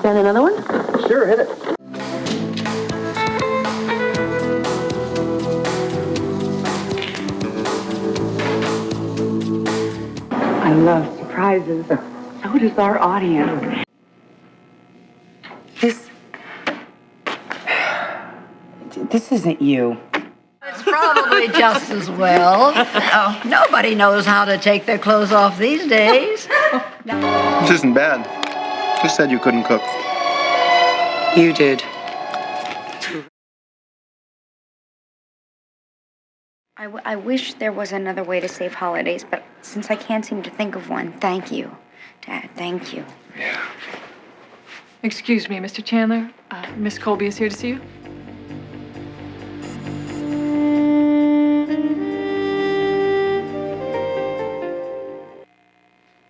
Send another one? Sure, hit it. I love surprises. So does our audience. This isn't you. It's probably just as well. Oh, nobody knows how to take their clothes off these days. This isn't bad. Who said you couldn't cook? You did. I wish there was another way to save holidays, but since I can't seem to think of one, thank you, Dad. Thank you. Yeah. Excuse me, Mr. Chandler. Miss Colby is here to see you.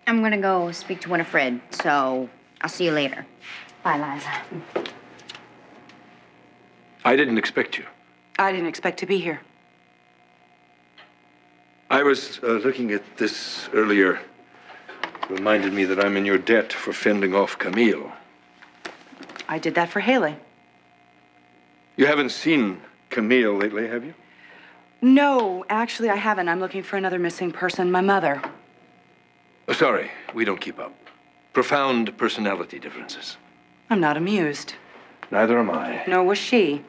I'm gonna go speak to Winifred, so I'll see you later. Bye, Liza. I didn't expect you. I didn't expect to be here. I was looking at this earlier. It reminded me that I'm in your debt for fending off Camille. I did that for Haley. You haven't seen Camille lately, have you? No, actually, I haven't. I'm looking for another missing person, my mother. Oh, sorry, we don't keep up. Profound personality differences. I'm not amused. Neither am I. Nor was she.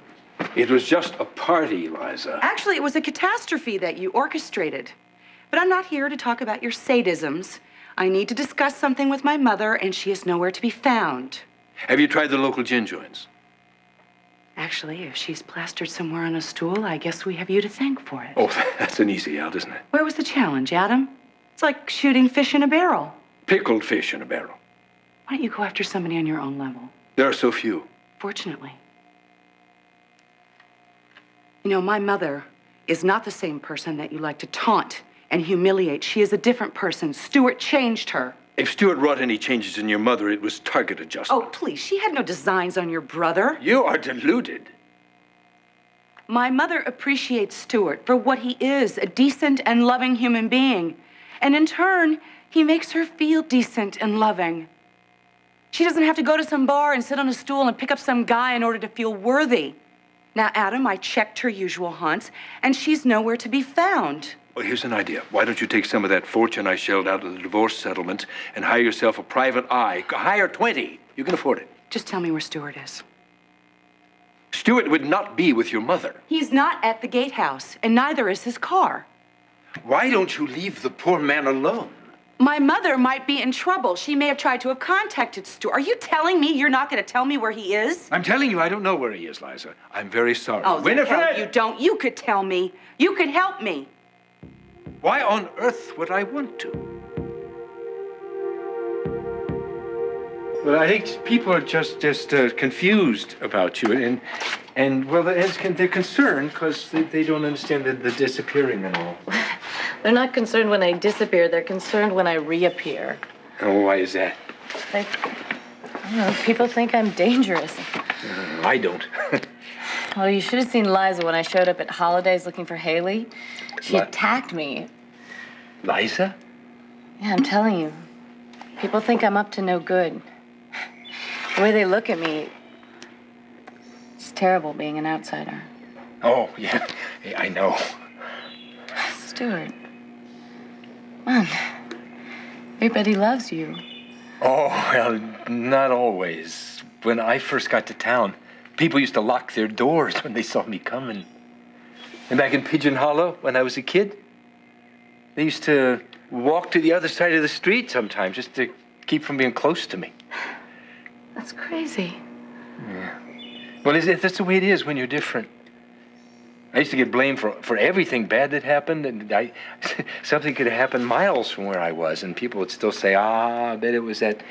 It was just a party, Liza. Actually, it was a catastrophe that you orchestrated. But I'm not here to talk about your sadisms. I need to discuss something with my mother, and she is nowhere to be found. Have you tried the local gin joints? Actually, if she's plastered somewhere on a stool, I guess we have you to thank for it. Oh, that's an easy out, isn't it? Where was the challenge, Adam? It's like shooting fish in a barrel. Pickled fish in a barrel. Why don't you go after somebody on your own level? There are so few. Fortunately. You know, my mother is not the same person that you like to taunt and humiliate. She is a different person. Stuart changed her. If Stuart wrought any changes in your mother, it was target adjustment. Oh, please, she had no designs on your brother. You are deluded. My mother appreciates Stuart for what he is, a decent and loving human being. And in turn, he makes her feel decent and loving. She doesn't have to go to some bar and sit on a stool and pick up some guy in order to feel worthy. Now, Adam, I checked her usual haunts, and she's nowhere to be found. Well, here's an idea. Why don't you take some of that fortune I shelled out of the divorce settlement and hire yourself a private eye? Hire 20. You can afford it. Just tell me where Stuart is. Stuart would not be with your mother. He's not at the gatehouse, and neither is his car. Why don't you leave the poor man alone? My mother might be in trouble. She may have tried to have contacted Stuart. Are you telling me you're not going to tell me where he is? I'm telling you, I don't know where he is, Liza. I'm very sorry. Oh, Winifred! hell, you don't. You could tell me. You could help me. Why on earth would I want to? Well, I think people are just confused about you, and well, they're concerned because they don't understand the disappearing and all. They're not concerned when I disappear. They're concerned when I reappear. Oh, why is that? I don't know. People think I'm dangerous. I don't. Well, you should have seen Liza when I showed up at Holidays looking for Haley. She attacked me. Liza? Yeah, I'm telling you. People think I'm up to no good. The way they look at me, it's terrible being an outsider. Oh, yeah. I know. Stuart. Come on. Everybody loves you. Oh, well, not always. When I first got to town, people used to lock their doors when they saw me coming. And back in Pigeon Hollow, when I was a kid, they used to walk to the other side of the street sometimes just to keep from being close to me. That's crazy. Yeah. Well, that's the way it is when you're different. I used to get blamed for everything bad that happened, and something could have happened miles from where I was, and people would still say, I bet it was that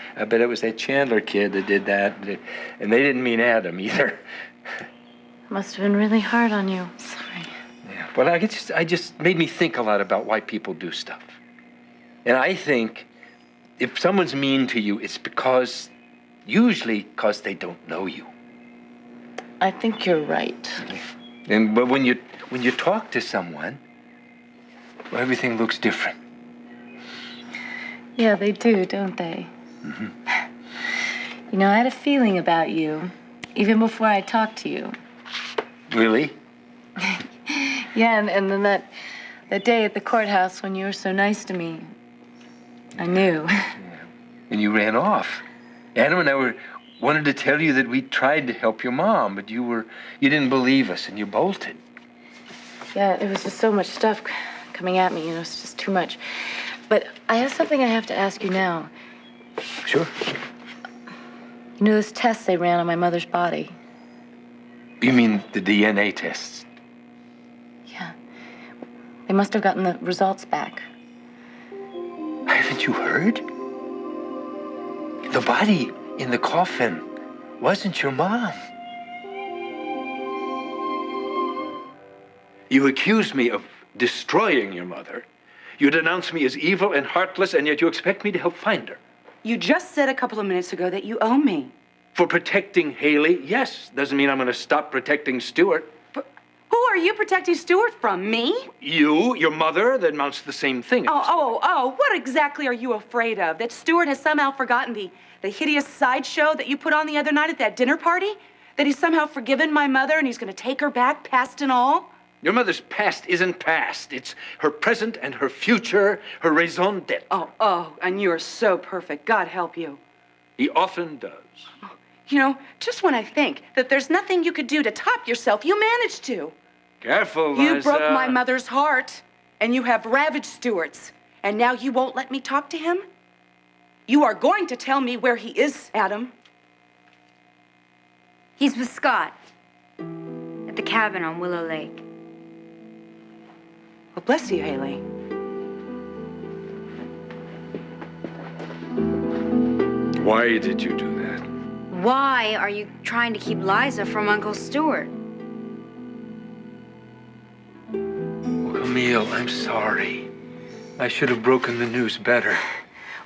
Chandler kid that did that, and they didn't mean Adam either. Must have been really hard on you. Sorry. Yeah. Well, I just made me think a lot about why people do stuff, and I think if someone's mean to you, it's usually because they don't know you. I think you're right. But when you talk to someone, well, everything looks different. Yeah, they do, don't they? Mm-hmm. You know, I had a feeling about you, even before I talked to you. Really? Yeah, and then that day at the courthouse when you were so nice to me, I knew. And you ran off. Adam and I wanted to tell you that we tried to help your mom, but you didn't believe us and you bolted. Yeah, it was just so much stuff coming at me, you know, it's just too much. But I have something I have to ask you now. Sure. You know those tests they ran on my mother's body? You mean the DNA tests? Yeah. They must have gotten the results back. Haven't you heard? The body in the coffin wasn't your mom. You accuse me of destroying your mother. You denounce me as evil and heartless, and yet you expect me to help find her. You just said a couple of minutes ago that you owe me. For protecting Haley, yes. Doesn't mean I'm going to stop protecting Stuart. Who are you protecting Stuart from? Me? You, your mother, that amounts to the same thing. What exactly are you afraid of? That Stuart has somehow forgotten the hideous sideshow that you put on the other night at that dinner party? That he's somehow forgiven my mother and he's going to take her back, past and all? Your mother's past isn't past. It's her present and her future, her raison d'etre. And you're so perfect. God help you. He often does. You know, just when I think that there's nothing you could do to top yourself, you managed to. Careful, Liza. You broke my mother's heart, and you have ravaged Stuart's, and now you won't let me talk to him? You are going to tell me where he is, Adam. He's with Scott at the cabin on Willow Lake. Well, bless you, Haley. Why did you do that? Why are you trying to keep Liza from Uncle Stuart? Oh, Camille, I'm sorry. I should have broken the news better.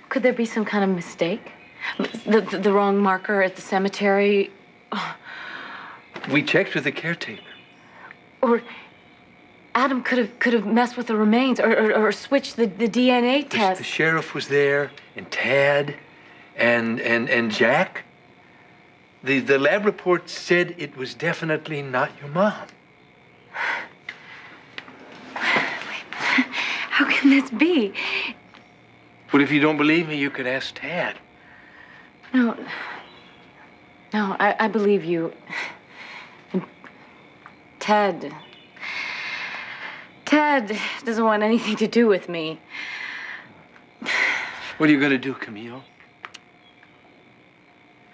Could there be some kind of mistake? The wrong marker at the cemetery? We checked with the caretaker. Or Adam could have messed with the remains or switched the DNA test. The sheriff was there, and Tad, and Jack. The lab report said it was definitely not your mom. How can this be? But if you don't believe me, you could ask Tad. No, I believe you. Ted doesn't want anything to do with me. What are you going to do, Camille?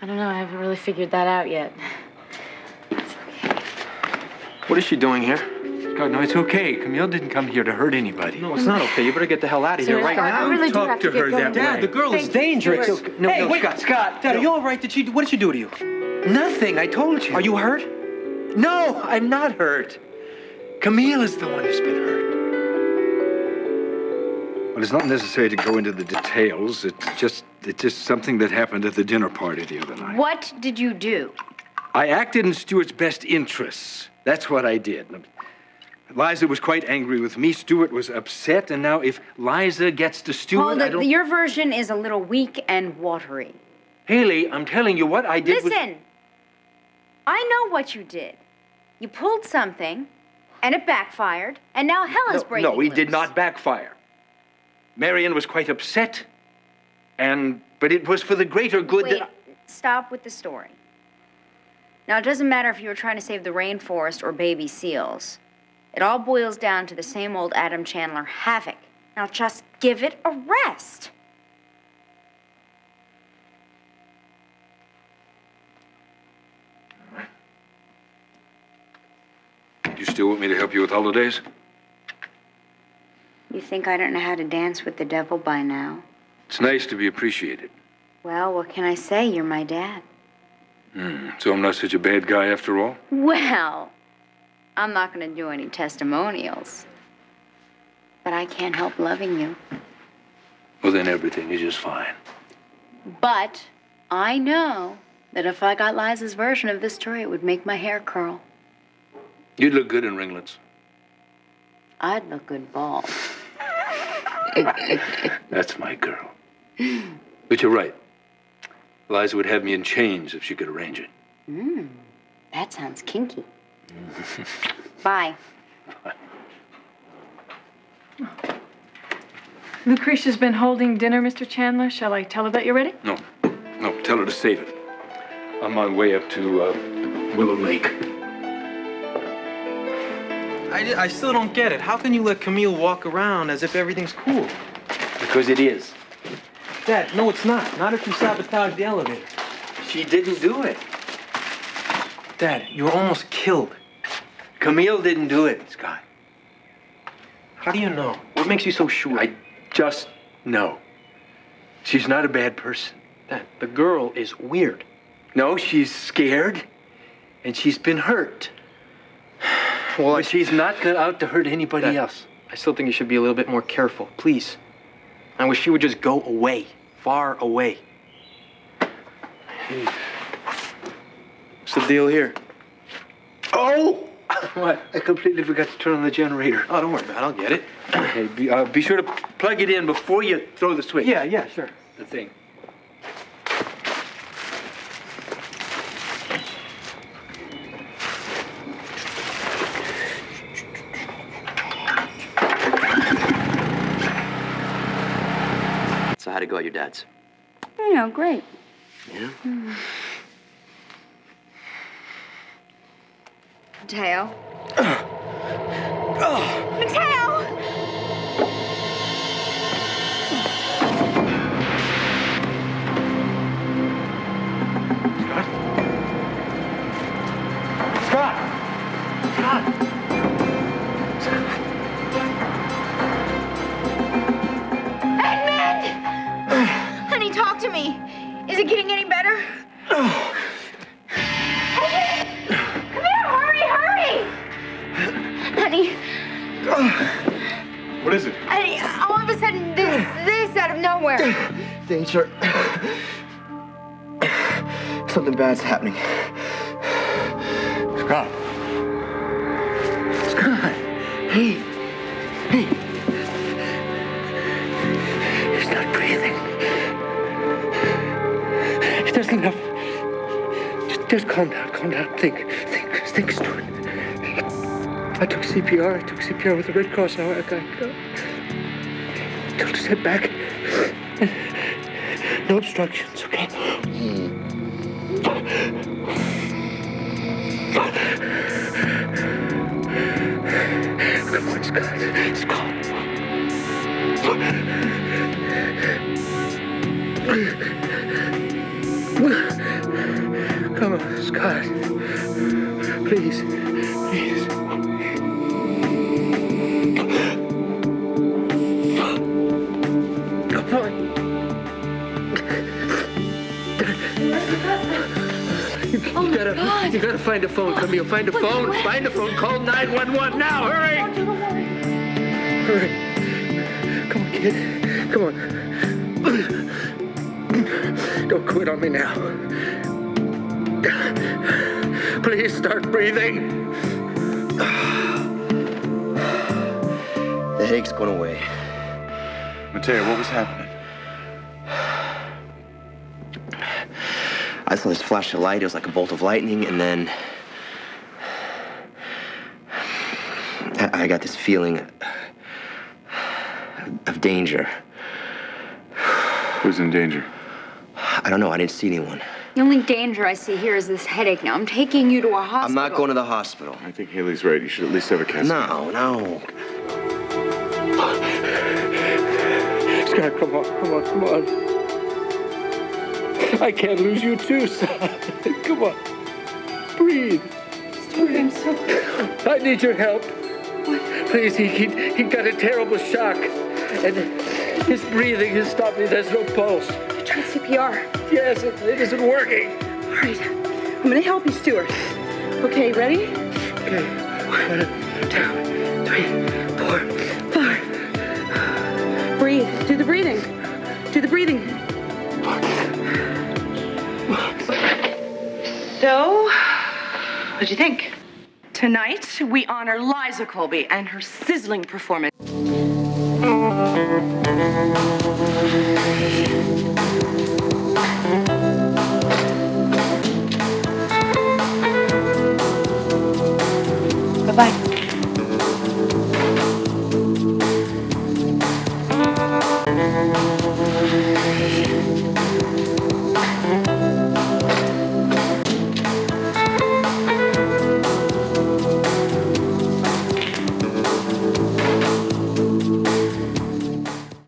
I don't know. I haven't really figured that out yet. What is she doing here? God, no, it's okay. Camille didn't come here to hurt anybody. No, it's not okay. You better get the hell out of here Sorry, right Scott, now. I really do Talk have to to get her going. that Dad, way. the girl is Thank you, dangerous. Stuart. No, Hey, no, wait, Scott. Dad, no. are you all right? What did she do to you? Nothing, I told you. Are you hurt? No, I'm not hurt. Camille is the one who's been hurt. Well, it's not necessary to go into the details. It's just something that happened at the dinner party the other night. What did you do? I acted in Stuart's best interests. That's what I did. Liza was quite angry with me. Stuart was upset, and now if Liza gets to Stuart, Hold I it. don't... Your version is a little weak and watery. Haley, I'm telling you, what I did was... Listen, I know what you did. You pulled something, and it backfired, and now hell is breaking No, he did loose. not backfire. Marian was quite upset, but it was for the greater good Wait, that... stop with the story. Now, it doesn't matter if you were trying to save the rainforest or baby seals. It all boils down to the same old Adam Chandler havoc. Now, just give it a rest. You still want me to help you with holidays? You think I don't know how to dance with the devil by now? It's nice to be appreciated. Well, what can I say? You're my dad. So I'm not such a bad guy after all? Well, I'm not going to do any testimonials. But I can't help loving you. Well, then everything is just fine. But I know that if I got Liza's version of this story, it would make my hair curl. You'd look good in ringlets. I'd look good bald. That's my girl. But you're right. Liza would have me in chains if she could arrange it. That sounds kinky. Bye. Lucretia's been holding dinner, Mr. Chandler. Shall I tell her that you're ready? No, tell her to save it. I'm on my way up to Willow Lake. I still don't get it. How can you let Camille walk around as if everything's cool? Because it is. Dad, no, it's not. Not if you sabotage the elevator. She didn't do it. Dad, you were almost killed. Camille didn't do it, Scott. How do you know? What makes you so sure? I just know. She's not a bad person. Dad, the girl is weird. No, she's scared, and she's been hurt. Well, But she's not out to hurt anybody Dad, else. I still think you should be a little bit more careful, please. I wish she would just go away, far away. What's the deal here? Oh! What? I completely forgot to turn on the generator. Oh, don't worry about it. I'll get it. Okay, be sure to plug it in before you throw the switch. Yeah, sure. The thing. So how'd it go at your dad's? You know, great. Yeah? Mateo. Mateo! Honey, talk to me. Is it getting any better? Edmund! Come here, hurry! Honey. What is it? Honey, all of a sudden, this out of nowhere. Danger. Something bad's happening. Scott. Scott. Hey. He's not breathing. He doesn't have... Just calm down. Think, Stuart. I took CPR with the Red Cross. Now I got... Tilt his head back. No obstructions, okay? Come on, Scott. Come on, Scott. Please. Come on. You gotta find a phone, Camille. Find a phone. Call 911 now. Hurry. Come on, kid. Come on. Don't quit on me now. Please start breathing. The headache's gone away. Mateo, what was happening? I saw this flash of light. It was like a bolt of lightning, and then I got this feeling of danger. Who's in danger? I don't know. I didn't see anyone. The only danger I see here is this headache. Now, I'm taking you to a hospital. I'm not going to the hospital. I think Haley's right. You should at least have a CAT scan. No. Scott, come on. I can't lose you too, son. Come on. Breathe. Stuart, I'm so... I need your help. What? Please, he got a terrible shock. And his breathing is stopping. There's no pulse. I tried CPR. Yes, it isn't working. All right. I'm going to help you, Stuart. Okay, ready? Okay. 1, 2, 3, 4. 5. Breathe. Do the breathing. So, what'd you think? Tonight, we honor Liza Colby and her sizzling performance.